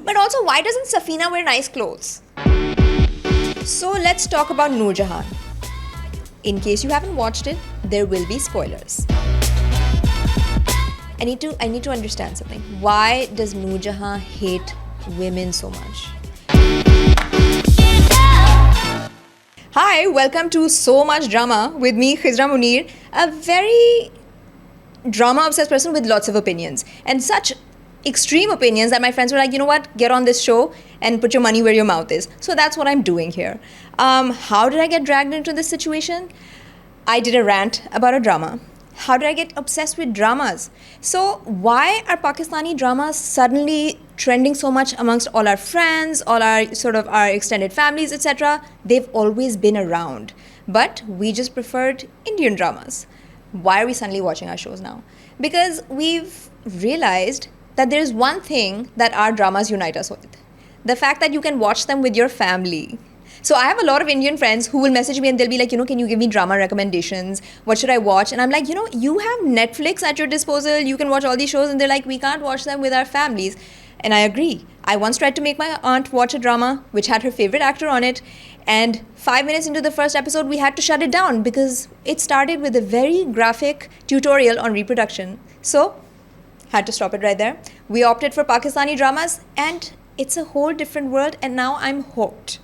But also, why doesn't Safina wear nice clothes? So let's talk about Noor Jahan. In case you haven't watched it, there will be spoilers. I need to understand something. Why does Noor Jahan hate women so much? Hi, welcome to So Much Drama with me, Khizra Munir, a very drama-obsessed person with lots of opinions. And such extreme opinions that my friends were like, you know what, get on this show and put your money where your mouth is. So that's what I'm doing here. How did I get dragged into this situation? I did a rant about a drama. How did I get obsessed with dramas? So why are Pakistani dramas suddenly trending so much amongst all our friends, all our our extended families, etc.? They've always been around, but we just preferred Indian dramas. Why are we suddenly watching our shows now? Because we've realized that there's one thing that our dramas unite us with. The fact that you can watch them with your family. So I have a lot of Indian friends who will message me and they'll be like, can you give me drama recommendations? What should I watch? And I'm like, you have Netflix at your disposal. You can watch all these shows. And they're like, we can't watch them with our families. And I agree. I once tried to make my aunt watch a drama which had her favorite actor on it. And 5 minutes into the first episode, we had to shut it down because it started with a very graphic tutorial on reproduction. So had to stop it right there. We opted for Pakistani dramas and it's a whole different world, and now I'm hooked.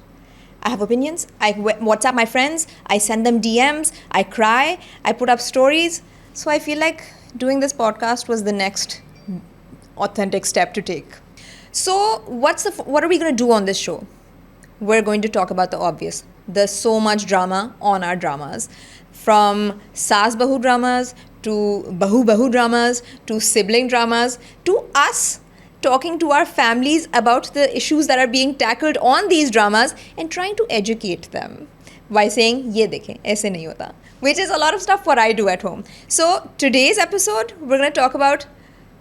I have opinions. I WhatsApp my friends. I send them DMs. I cry. I put up stories. So I feel like doing this podcast was the next authentic step to take. So what are we going to do on this show? We're going to talk about the obvious. There's so much drama on our dramas. From Saas Bahu dramas to Bahu dramas to sibling dramas to us talking to our families about the issues that are being tackled on these dramas and trying to educate them by saying, ye dekhen, aise nahi hota, which is a lot of stuff what I do at home. So today's episode, we're going to talk about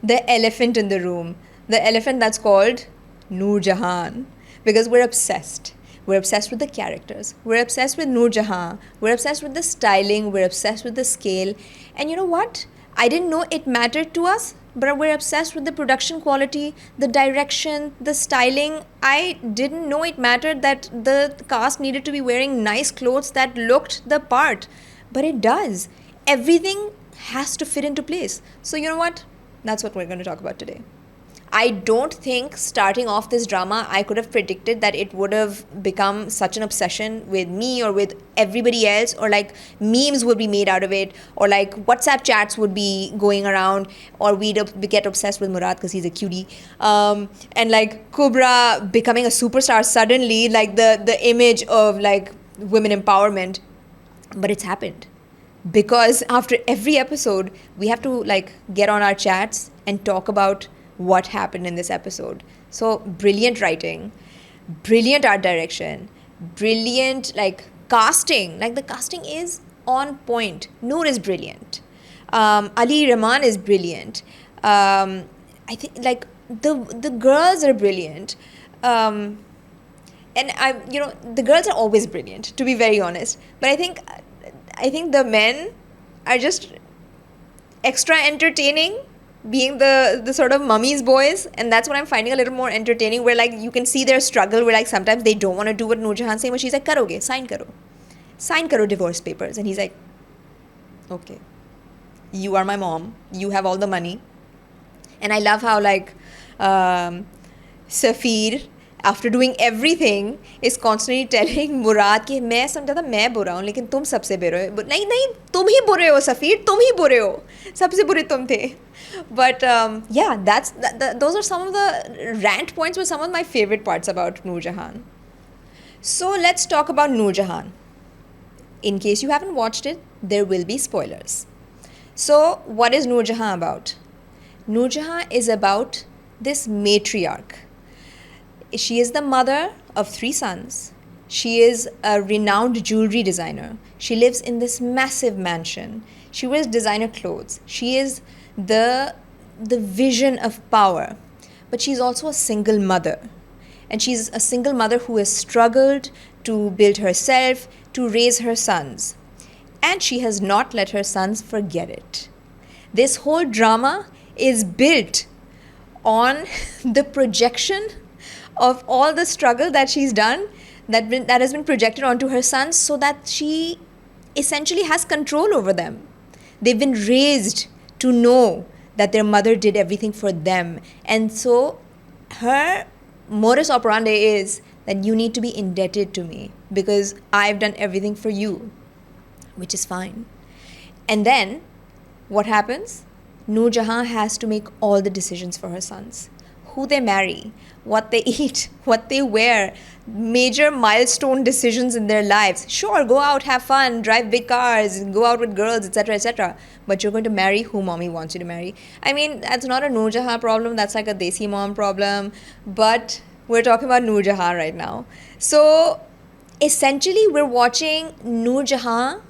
the elephant in the room, the elephant that's called Noor Jahan, because we're obsessed. We're obsessed with the characters. We're obsessed with Noor Jahan. We're obsessed with the styling. We're obsessed with the scale. And you know what? I didn't know it mattered to us, but we're obsessed with the production quality, the direction, the styling. I didn't know it mattered that the cast needed to be wearing nice clothes that looked the part. But it does. Everything has to fit into place. So you know what? That's what we're going to talk about today. I don't think starting off this drama, I could have predicted that it would have become such an obsession with me or with everybody else, or like memes would be made out of it, or like WhatsApp chats would be going around, or we'd get obsessed with Murad because he's a cutie. And like Kubra becoming a superstar suddenly, like the image of like women empowerment. But it's happened. Because after every episode, we have to like get on our chats and talk about what happened in this episode. So brilliant writing, brilliant art direction, brilliant like casting. Like the casting is on point. Noor is brilliant. Ali Rahman is brilliant. I think like the girls are brilliant. And the girls are always brilliant, to be very honest. But I think the men are just extra entertaining, being the sort of mummy's boys, and that's what I'm finding a little more entertaining, where like you can see their struggle, where like sometimes they don't want to do what Noor Jahan's saying, but she's like, karoge, sign karo divorce papers, and he's like, okay, you are my mom, you have all the money. And I love how like Safir, after doing everything, is constantly telling Murad कि मैं समझा था मैं बुरा हूँ लेकिन तुम सबसे बुरे हो. नहीं तुम ही बुरे हो सफ़ीर, तुम ही बुरे हो, सबसे बुरे तुम थे. But yeah, those are some of the rant points, were some of my favorite parts about Noor Jahan. So let's talk about Noor Jahan. In case you haven't watched it, there will be spoilers. So what is Noor Jahan about? Noor Jahan is about this matriarch. She is the mother of 3 sons. She is a renowned jewelry designer. She lives in this massive mansion. She wears designer clothes. She is the vision of power. But she's also a single mother. And she's a single mother who has struggled to build herself, to raise her sons. And she has not let her sons forget it. This whole drama is built on the projection of all the struggle that she's done, that has been projected onto her sons, so that she essentially has control over them. They've been raised to know that their mother did everything for them. And so her modus operandi is that you need to be indebted to me because I've done everything for you, which is fine. And then what happens? Noor Jahan has to make all the decisions for her sons. Who they marry, what they eat, what they wear, major milestone decisions in their lives. Sure, go out, have fun, drive big cars, go out with girls, etc., etc. But you're going to marry who mommy wants you to marry. I mean, that's not a Noor Jahan problem, that's like a Desi mom problem. But we're talking about Noor Jahan right now. So essentially, we're watching Noor Jahan,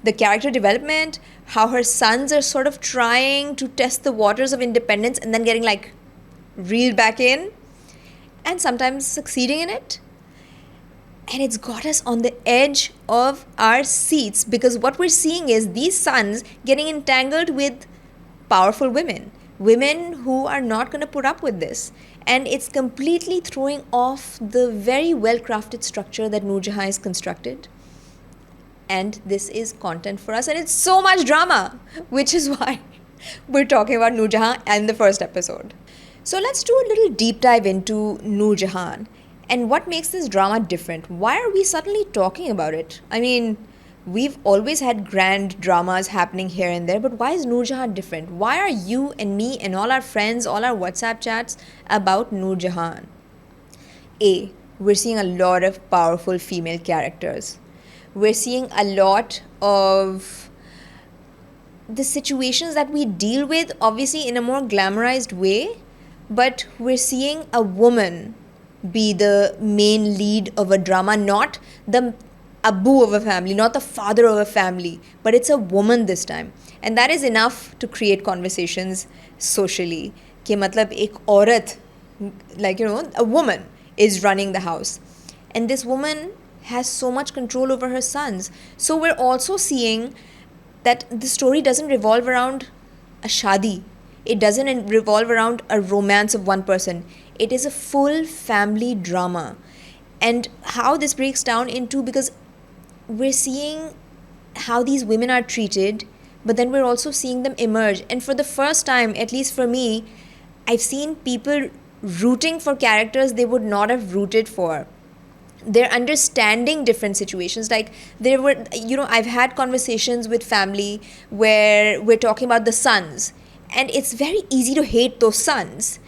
the character development, how her sons are sort of trying to test the waters of independence and then getting like reeled back in and sometimes succeeding in it. And it's got us on the edge of our seats because what we're seeing is these sons getting entangled with powerful women who are not going to put up with this. And it's completely throwing off the very well-crafted structure that Noor Jahan has constructed. And this is content for us, and it's so much drama, which is why we're talking about Noor Jahan in the first episode. So let's do a little deep dive into Noor Jahan and what makes this drama different. Why are we suddenly talking about it? I mean, we've always had grand dramas happening here and there, but why is Noor Jahan different? Why are you and me and all our friends, all our WhatsApp chats about Noor Jahan? A, we're seeing a lot of powerful female characters. We're seeing a lot of the situations that we deal with, obviously in a more glamorized way, but we're seeing a woman be the main lead of a drama, not the Abu of a family, not the father of a family, but it's a woman this time. And that is enough to create conversations socially. Ke matlab ek aurat, like, a woman is running the house. And this woman has so much control over her sons. So we're also seeing that the story doesn't revolve around a shadi. It doesn't revolve around a romance of one person. It is a full family drama. And how this breaks down into, because we're seeing how these women are treated, but then we're also seeing them emerge. And for the first time, at least for me, I've seen people rooting for characters they would not have rooted for. They're understanding different situations. Like there were, I've had conversations with family where we're talking about the sons, and it's very easy to hate those sons.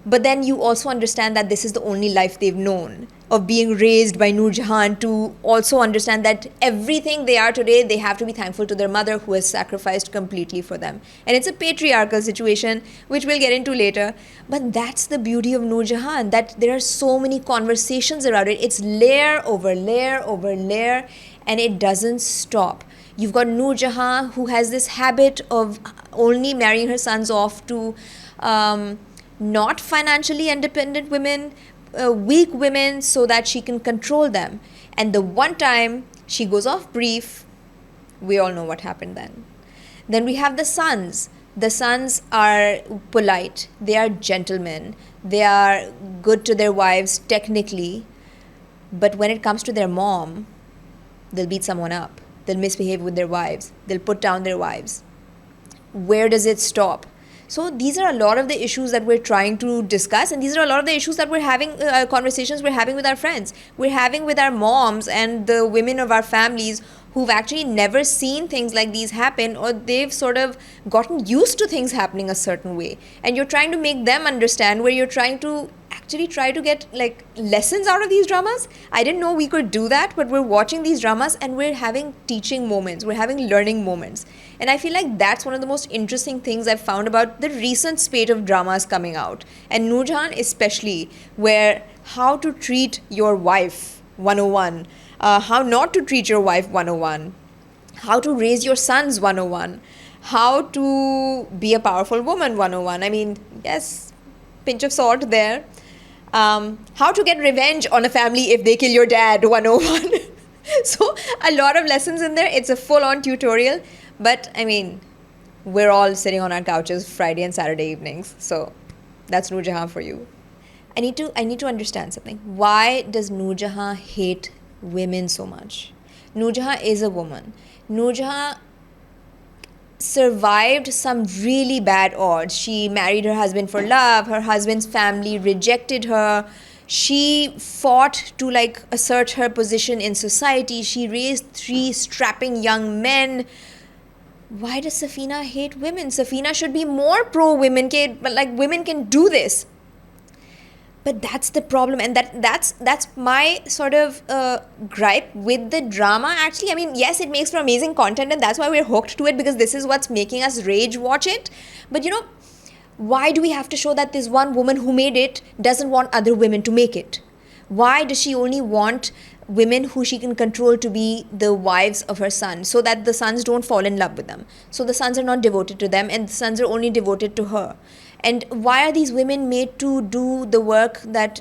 But then you also understand that this is the only life they've known of being raised by Noor Jahan, to also understand that everything they are today, they have to be thankful to their mother who has sacrificed completely for them. And it's a patriarchal situation, which we'll get into later. But that's the beauty of Noor Jahan, that there are so many conversations around it. It's layer over layer over layer, and it doesn't stop. You've got Noor Jahan, who has this habit of only marrying her sons off to not financially independent women, weak women, so that she can control them. And the one time she goes off brief, we all know what happened then. Then we have the sons. The sons are polite, they are gentlemen, they are good to their wives technically, but when it comes to their mom, they'll beat someone up, they'll misbehave with their wives, they'll put down their wives. Where does it stop? So these are a lot of the issues that we're trying to discuss, and these are a lot of the issues that we're having, conversations we're having with our friends. We're having with our moms and the women of our families who've actually never seen things like these happen, or they've sort of gotten used to things happening a certain way. And you're trying to make them understand, where you're trying to actually try to get like lessons out of these dramas. I didn't know we could do that, but we're watching these dramas and we're having teaching moments, we're having learning moments. And I feel like that's one of the most interesting things I've found about the recent spate of dramas coming out. And Noor Jahan especially, where how to treat your wife 101, how not to treat your wife 101, how to raise your sons 101, how to be a powerful woman 101. I mean, yes, pinch of salt there. How to get revenge on a family if they kill your dad 101. So a lot of lessons in there. It's a full-on tutorial. But I mean, we're all sitting on our couches Friday and Saturday evenings. So that's Noor Jahan for you. I need to understand something. Why does Noor Jahan hate women so much? Noor Jahan is a woman. Noor Jahan survived some really bad odds. She married her husband for love. Her husband's family rejected her. She fought to like assert her position in society. She raised 3 strapping young men. Why does Safina hate women? Safina should be more pro women, but like women can do this. But that's the problem, and that's my sort of gripe with the drama. Actually, I mean, yes, it makes for amazing content, and that's why we're hooked to it, because this is what's making us rage watch it. But why do we have to show that this one woman who made it doesn't want other women to make it? Why does she only want women who she can control to be the wives of her son, so that the sons don't fall in love with them, so the sons are not devoted to them and the sons are only devoted to her? And why are these women made to do the work that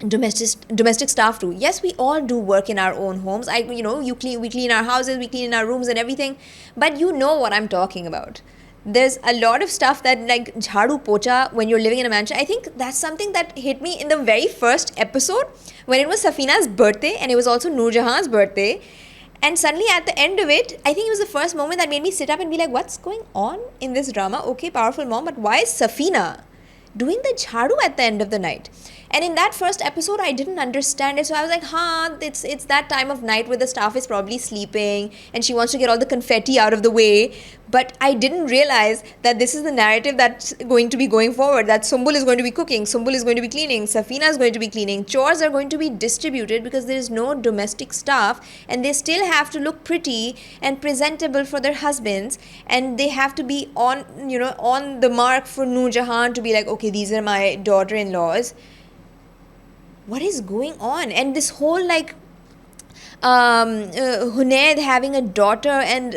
domestic staff do? Yes, we all do work in our own homes. We clean our houses, we clean our rooms and everything, but you know what I'm talking about. There's a lot of stuff that, like jhadu pocha, when you're living in a mansion. I think that's something that hit me in the very first episode, when it was Safina's birthday and it was also Noor Jahan's birthday. And suddenly at the end of it, I think it was the first moment that made me sit up and be like, what's going on in this drama? Okay, powerful mom, but why is Safina doing the jhadu at the end of the night? And in that first episode, I didn't understand it. So I was like, it's that time of night where the staff is probably sleeping and she wants to get all the confetti out of the way. But I didn't realize that this is the narrative that's going to be going forward, that Sumbul is going to be cooking, Sumbul is going to be cleaning, Safina is going to be cleaning. Chores are going to be distributed because there is no domestic staff, and they still have to look pretty and presentable for their husbands, and they have to be on the mark for Noor Jahan to be like, okay, these are my daughter-in-laws. What is going on? And this whole like Hunaid having a daughter, and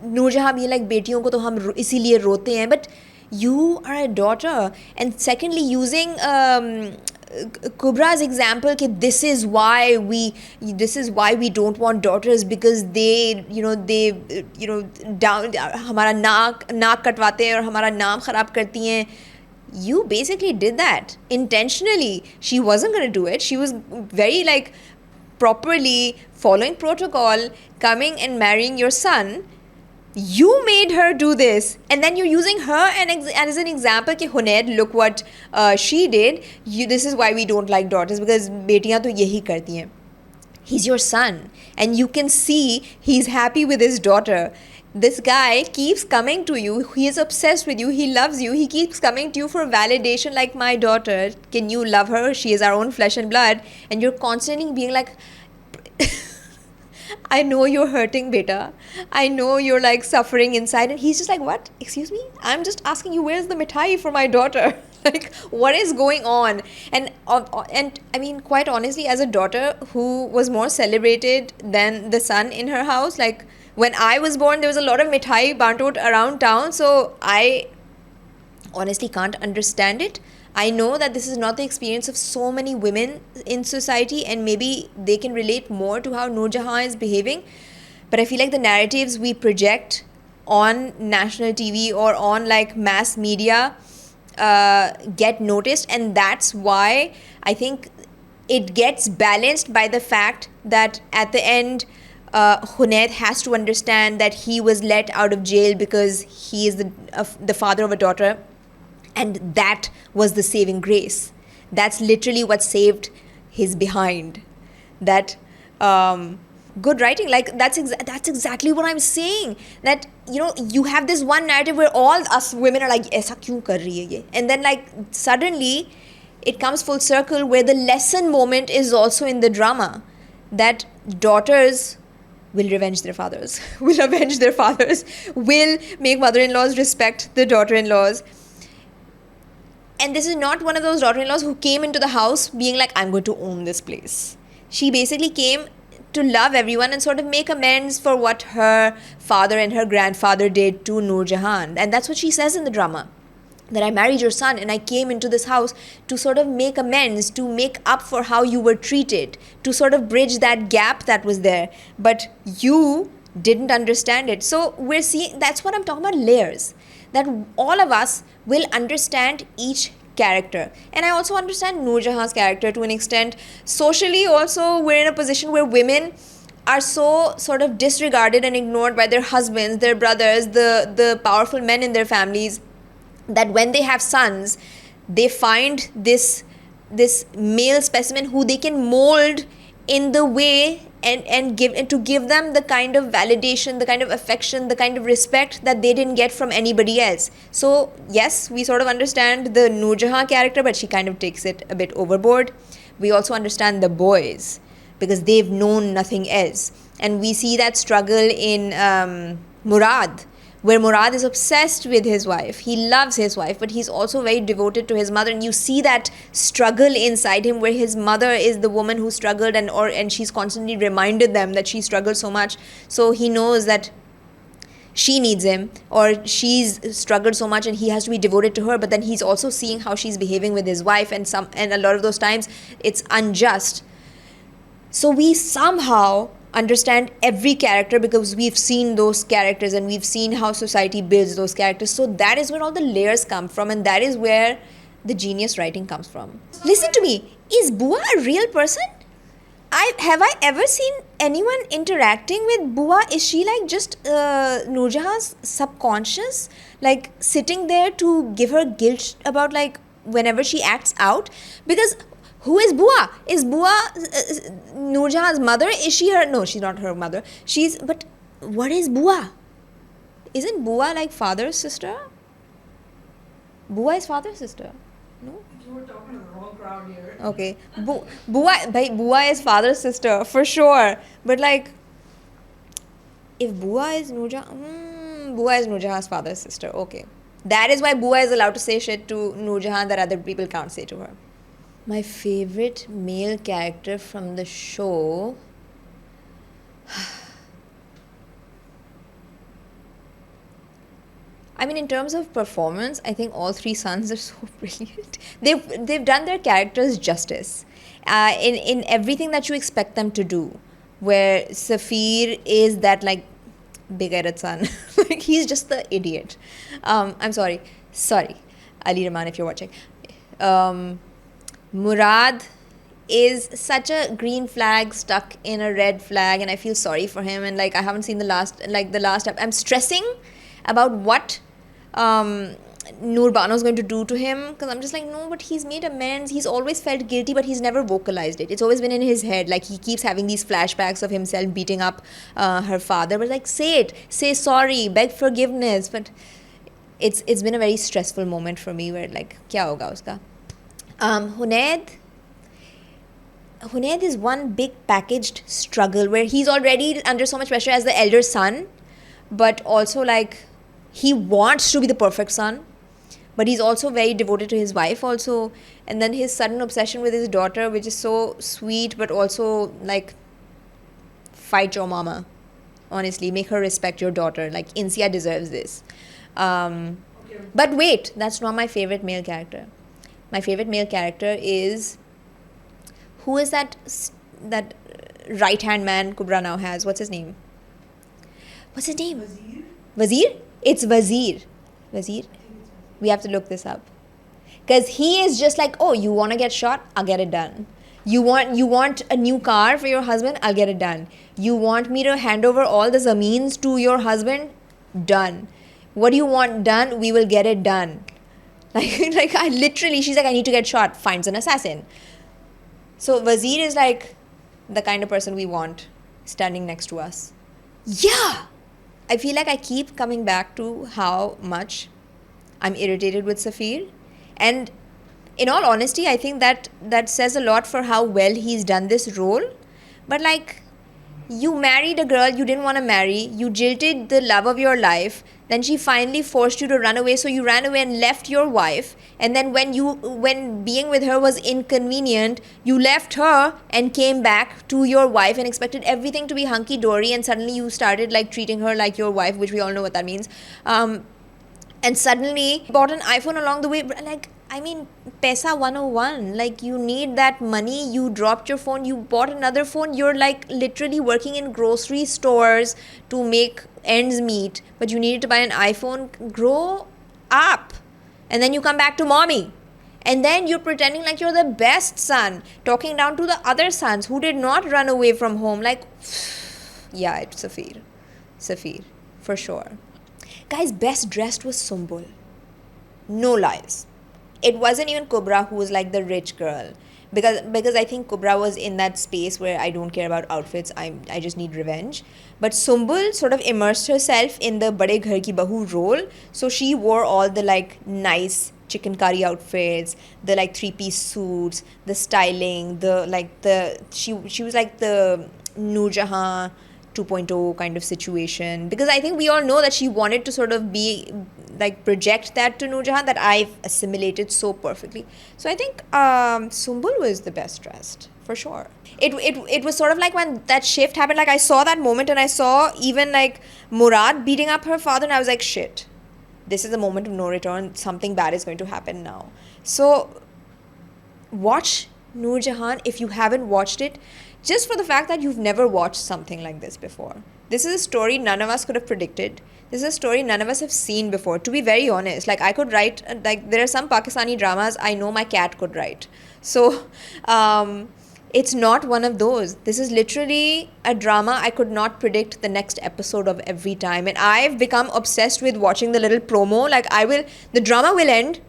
Noor Jahan being like, betiyon ko to hum isiliye rote hain, but you are a daughter. And secondly, using Kubra's example, that this is why we don't want daughters, because they down हमारा नाक कटवाते हैं और हमारा नाम खराब करती हैं. You basically did that intentionally. She wasn't going to do it. She was very like properly following protocol, coming and marrying your son. You made her do this, and then you're using her as an example. Ki Hunaid, look what she did. This is why we don't like daughters, because betiyan to yehi karti hain. He's your son, and you can see he's happy with his daughter. This guy keeps coming to you. He is obsessed with you. He loves you. He keeps coming to you for validation, like, my daughter, can you love her? She is our own flesh and blood. And you're constantly being like, I know you're hurting, beta. I know you're like suffering inside. And he's just like, what? Excuse me? I'm just asking you, where's the mithai for my daughter? Like, what is going on? And I mean, quite honestly, as a daughter who was more celebrated than the son in her house, like, when I was born, there was a lot of mithai bantot around town. So I honestly can't understand it. I know that this is not the experience of so many women in society, and maybe they can relate more to how Noor Jahan is behaving. But I feel like the narratives we project on national TV or on like mass media get noticed, and that's why I think it gets balanced by the fact that at the end, Hunaid has to understand that he was let out of jail because he is the father of a daughter, and that was the saving grace. That's literally what saved his behind. That good writing, like that's exactly what I'm saying. That you have this one narrative where all us women are like, "Aisa kyun kar rahi hai ye?" And then like suddenly it comes full circle where the lesson moment is also in the drama, that daughters will revenge their fathers, will avenge their fathers, will make mother-in-laws respect the daughter-in-laws. And this is not one of those daughter-in-laws who came into the house being like, I'm going to own this place. She basically came to love everyone and sort of make amends for what her father and her grandfather did to Noor Jahan. And that's what she says in the drama. That I married your son and I came into this house to sort of make amends, to make up for how you were treated, to sort of bridge that gap that was there. But you didn't understand it. So that's what I'm talking about, layers. That all of us will understand each character. And I also understand Noor Jahan's character to an extent. Socially also, we're in a position where women are so sort of disregarded and ignored by their husbands, their brothers, the powerful men in their families, that when they have sons, they find this male specimen who they can mold in the way and to give them the kind of validation, the kind of affection, the kind of respect that they didn't get from anybody else. So yes, we sort of understand the Noor Jahan character, but she kind of takes it a bit overboard. We also understand the boys because they've known nothing else, and we see that struggle in Murad, where Murad is obsessed with his wife. He loves his wife, but he's also very devoted to his mother. And you see that struggle inside him, where his mother is the woman who struggled, and she's constantly reminded them that she struggled so much. So he knows that she needs him, or she's struggled so much and he has to be devoted to her. But then he's also seeing how she's behaving with his wife, and a lot of those times it's unjust. So we somehow understand every character because we've seen those characters and we've seen how society builds those characters. So that is where all the layers come from, and that is where the genius writing comes from. Listen to me, is Bua a real person? Have I ever seen anyone interacting with Bua? Is she like just Noor Jahan's subconscious, like sitting there to give her guilt about like whenever she acts out? Because who is Bua? Is Bua Noor Jahan's mother? Is she her? No, she's not her mother. But what is Bua? Isn't Bua like father's sister? Bua is father's sister. No? You were talking to the wrong crowd here. Okay. Bua is father's sister, for sure. But like, if Bua is Noor Jahan, Bua is Noor Jahan's father's sister. Okay. That is why Bua is allowed to say shit to Noor Jahan that other people can't say to her. My favorite male character from the show. I mean, in terms of performance, I think all three sons are so brilliant. They've done their characters justice in everything that you expect them to do. Where Safir is that like big-headed son, like he's just the idiot. I'm sorry, Ali Rahman, if you're watching. Murad is such a green flag stuck in a red flag, and I feel sorry for him. And like I haven't seen the last. I'm stressing about what Noor Bano is going to do to him, because I'm just like, no, but he's made amends. He's always felt guilty, but he's never vocalized it. It's always been in his head. Like he keeps having these flashbacks of himself beating up her father. But like, say it, say sorry, beg forgiveness. But it's been a very stressful moment for me where like, kya hoga uska? Hunaid is one big packaged struggle where he's already under so much pressure as the elder son, but also like he wants to be the perfect son, but he's also very devoted to his wife also. And then his sudden obsession with his daughter, which is so sweet, but also like, fight your mama. Honestly, make her respect your daughter. Like Insia deserves this. But wait, that's not my favorite male character. My favorite male character is, who is that right hand man Kubra now has? What's his name? Wazir? It's Wazir. We have to look this up. Because he is just like, oh, you want to get shot? I'll get it done. You want a new car for your husband? I'll get it done. You want me to hand over all the zameens to your husband? Done. What do you want done? We will get it done. Like I literally, she's like, I need to get shot. Finds an assassin. So Wazir is like the kind of person we want standing next to us. Yeah! I feel like I keep coming back to how much I'm irritated with Safir. And in all honesty, I think that says a lot for how well he's done this role. But like, you married a girl you didn't want to marry, you jilted the love of your life, then she finally forced you to run away, so you ran away and left your wife, and then when being with her was inconvenient, you left her and came back to your wife and expected everything to be hunky-dory, and suddenly you started like treating her like your wife, which we all know what that means, and suddenly bought an iPhone along the way. Like, I mean, Pesa 101, like you need that money, you dropped your phone, you bought another phone, you're like literally working in grocery stores to make ends meet, but you needed to buy an iPhone. Grow up. And then you come back to mommy And then you're pretending like you're the best son, talking down to the other sons who did not run away from home. Like, yeah, it's Safir. Safir, for sure. Guys, best dressed was Sumbul. No lies. It wasn't even Kubra who was like the rich girl. Because I think Kubra was in that space where I don't care about outfits. I just need revenge. But Sumbul sort of immersed herself in the Bade Ghar Ki Bahu role. So she wore all the like nice chicken curry outfits, the like three-piece suits, the styling, she was like the Noor Jahan 2.0 kind of situation, because I think we all know that she wanted to sort of be like project that to Noor Jahan that I've assimilated so perfectly. So I think Sumbul was the best dressed for sure. It was sort of like when that shift happened, like I saw that moment and I saw even like Murad beating up her father and I was like, shit, this is a moment of no return, something bad is going to happen now. So watch Noor Jahan if you haven't watched it, just for the fact that you've never watched something like this before. This is a story none of us could have predicted. This is a story none of us have seen before. To be very honest, like I could write, like there are some Pakistani dramas I know my cat could write. So it's not one of those. This is literally a drama I could not predict the next episode of every time. And I've become obsessed with watching the little promo. Like the drama will end.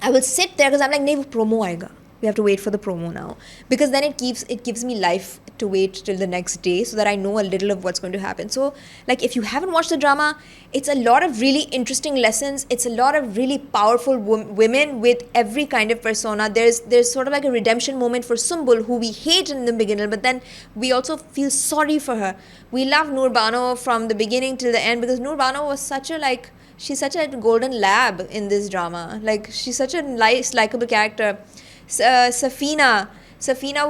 I will sit there because I'm like, nahi, wo promo aayega. We have to wait for the promo now, because then it gives me life to wait till the next day so that I know a little of what's going to happen. So like if you haven't watched the drama, it's a lot of really interesting lessons. It's a lot of really powerful women with every kind of persona. There's sort of like a redemption moment for Sumbul, who we hate in the beginning, but then we also feel sorry for her. We love Noor Bano from the beginning till the end, because Noor Bano was she's such a golden lab in this drama. Like she's such a nice, likable character. Safina,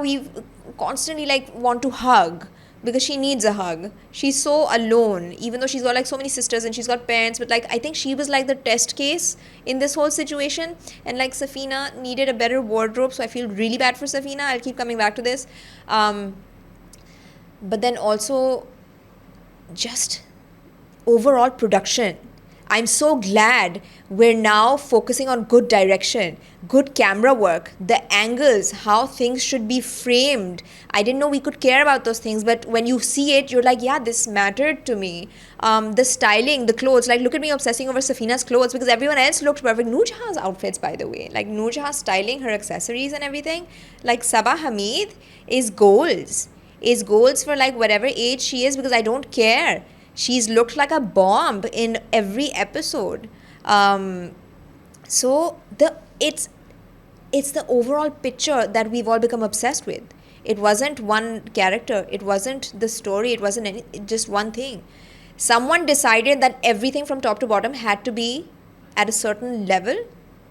we constantly like want to hug because she needs a hug. She's so alone, even though she's got like so many sisters and she's got parents. But like I think she was like the test case in this whole situation, and like Safina needed a better wardrobe. So I feel really bad for Safina. I'll keep coming back to this, but then also just overall production. I'm so glad we're now focusing on good direction, good camera work, the angles, how things should be framed. I didn't know we could care about those things, but when you see it, you're like, yeah, this mattered to me. The styling, the clothes, like look at me obsessing over Safina's clothes because everyone else looked perfect. Noor Jahan's outfits, by the way, like Noor Jahan's styling, her accessories and everything, like Sabah Hamid is goals for like whatever age she is, because I don't care. She's looked like a bomb in every episode. So it's the overall picture that we've all become obsessed with. It wasn't one character. It wasn't the story. It wasn't just one thing. Someone decided that everything from top to bottom had to be at a certain level,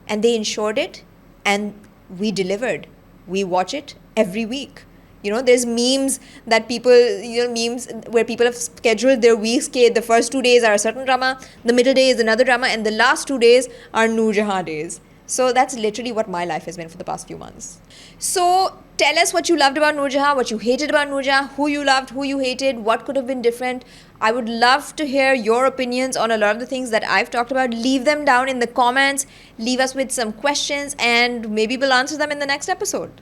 and they ensured it, and we delivered. We watch it every week. You know, there's memes that memes where people have scheduled their weeks. Okay, the first 2 days are a certain drama, the middle day is another drama, and the last 2 days are Noor Jahan days. So that's literally what my life has been for the past few months. So tell us what you loved about Noor Jahan, what you hated about Noor Jahan, who you loved, who you hated, what could have been different. I would love to hear your opinions on a lot of the things that I've talked about. Leave them down in the comments. Leave us with some questions, and maybe we'll answer them in the next episode.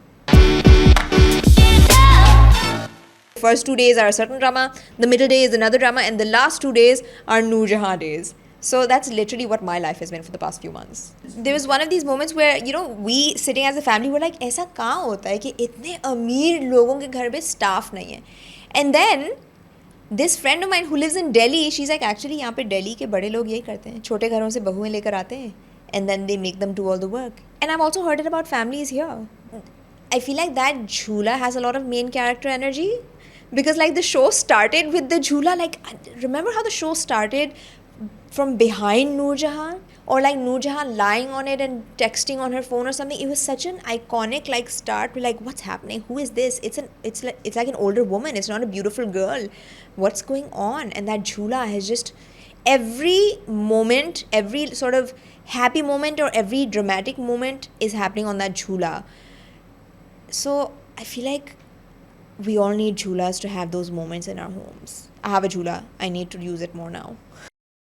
First 2 days are a certain drama, the middle day is another drama, and the last 2 days are Noor Jahan days. So that's literally what my life has been for the past few months. There was one of these moments where, you know, we sitting as a family were like, ऐसा कहाँ होता है कि इतने अमीर लोगों के घर पे staff नहीं है? And then this friend of mine who lives in Delhi, she's like, actually यहाँ पे Delhi के बड़े लोग यही करते हैं, छोटे घरों से बहुएं लेकर आते हैं, and then they make them do all the work. And I've also heard it about families here. I feel like that jhula has a lot of main character energy, because like the show started with the jhula. Like, remember how the show started from behind Noor Jahan, or like Noor Jahan lying on it and texting on her phone or something? It was such an iconic like start. We're like, what's happening? Who is this? It's like an older woman. It's not a beautiful girl. What's going on? And that jhula has just every moment, every sort of happy moment or every dramatic moment is happening on that jhula. So I feel like we all need jhulas to have those moments in our homes. I have a jhula. I need to use it more now.